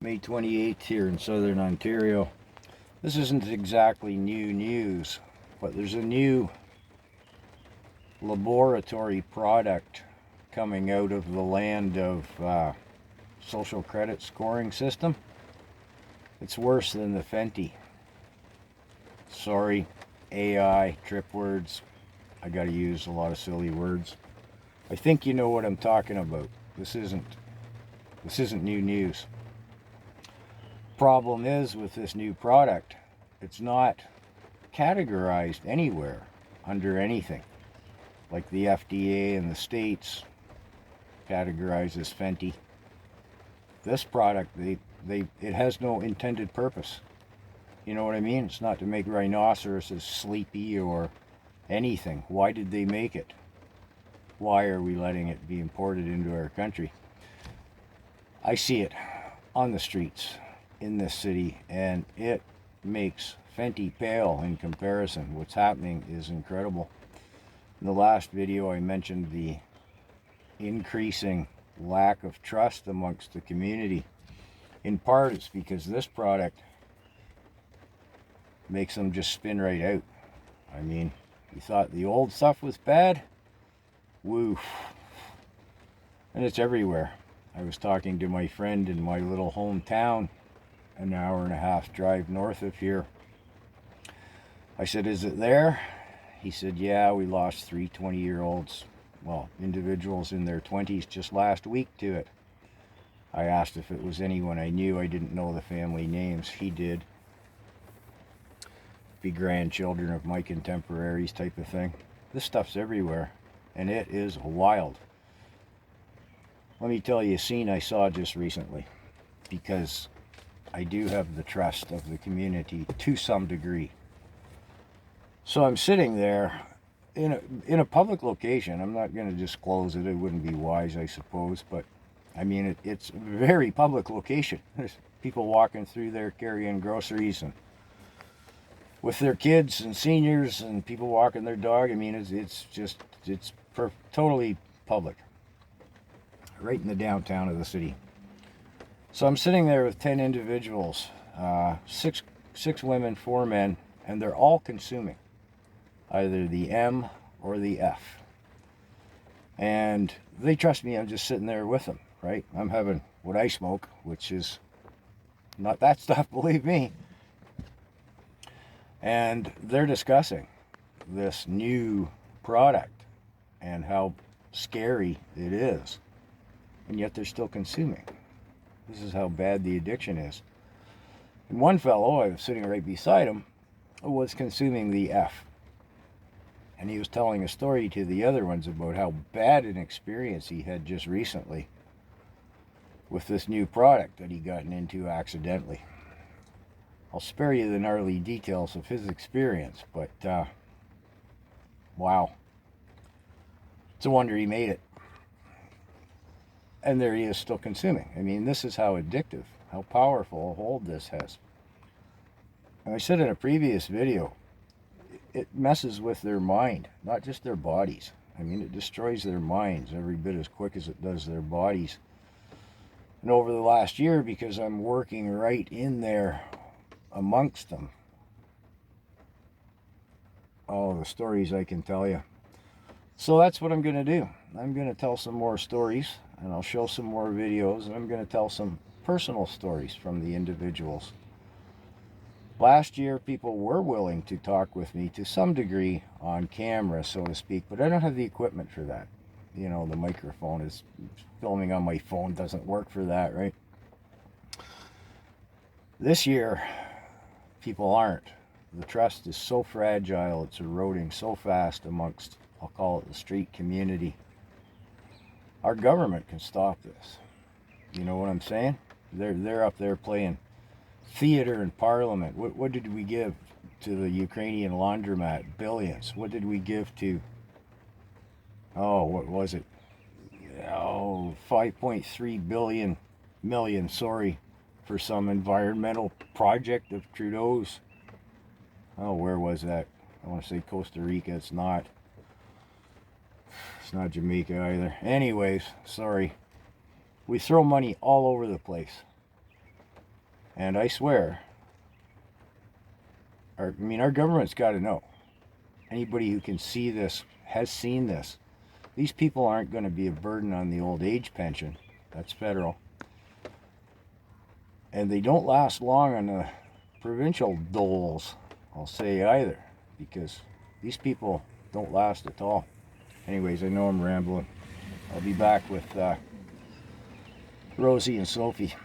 May 28th here in southern Ontario. This isn't exactly new news, but there's a new laboratory product coming out of the land of social credit scoring system. It's worse than the Fenty. Sorry, AI, trip words. I gotta use a lot of silly words. I think you know what I'm talking about. This isn't new news. Problem is with this new product, it's not categorized anywhere under anything. Like the FDA in the States categorizes Fenty. This product, it has no intended purpose. You know what I mean? It's not to make rhinoceroses sleepy or anything. Why did they make it? Why are we letting it be imported into our country? I see it on the streets in this city, and it makes Fenty pale in comparison. What's happening is incredible. In the last video, I mentioned the increasing lack of trust amongst the community. In part, it's because this product makes them just spin right out. I mean, you thought the old stuff was bad? Woo. And it's everywhere. I was talking to my friend in my little hometown, an hour and a half drive north of here. I said, is it there? He said, yeah, we lost 3 20-year-olds, well, individuals in their 20s just last week to it. I asked if it was anyone I knew. I didn't know the family names. He did. Be grandchildren of my contemporaries type of thing. This stuff's everywhere, and it is wild. Let me tell you a scene I saw just recently, because I do have the trust of the community to some degree. So I'm sitting there in a public location. I'm not going to disclose it. It wouldn't be wise, I suppose, but I mean, it's a very public location. There's people walking through there carrying groceries and with their kids and seniors and people walking their dog. I mean, it's totally public, right in the downtown of the city. So I'm sitting there with 10 individuals, six women, 4 men, and they're all consuming either the M or the F. And they trust me. I'm just sitting there with them, right? I'm having what I smoke, which is not that stuff, believe me. And they're discussing this new product and how scary it is. And yet they're still consuming. This is how bad the addiction is. And one fellow, I was sitting right beside him, was consuming the F. And he was telling a story to the other ones about how bad an experience he had just recently with this new product that he gotten into accidentally. I'll spare you the gnarly details of his experience, but wow. It's a wonder he made it. And there he is still consuming. I mean, this is how addictive, how powerful a hold this has. And I said in a previous video, it messes with their mind, not just their bodies. I mean, it destroys their minds every bit as quick as it does their bodies. And over the last year, because I'm working right in there amongst them, all the stories I can tell you. So that's what I'm going to do. I'm going to tell some more stories, and I'll show some more videos, and I'm going to tell some personal stories from the individuals. Last year, people were willing to talk with me to some degree on camera, so to speak, but I don't have the equipment for that. You know, the microphone is filming on my phone, doesn't work for that, right? This year, people aren't. The trust is so fragile, it's eroding so fast amongst, I'll call it the street community. Our government can stop this. You know what I'm saying? They're up there playing theater in Parliament. What did we give to the Ukrainian laundromat? Billions. What did we give to, what was it? 5.3 million, for some environmental project of Trudeau's. Where was that? I want to say Costa Rica. It's not. It's not Jamaica either. Anyways, sorry. We throw money all over the place. And I swear, our government's got to know. Anybody who can see this has seen this. These people aren't going to be a burden on the old age pension. That's federal. And they don't last long on the provincial doles, I'll say either, because these people don't last at all. Anyways, I know I'm rambling. I'll be back with Rosie and Sophie.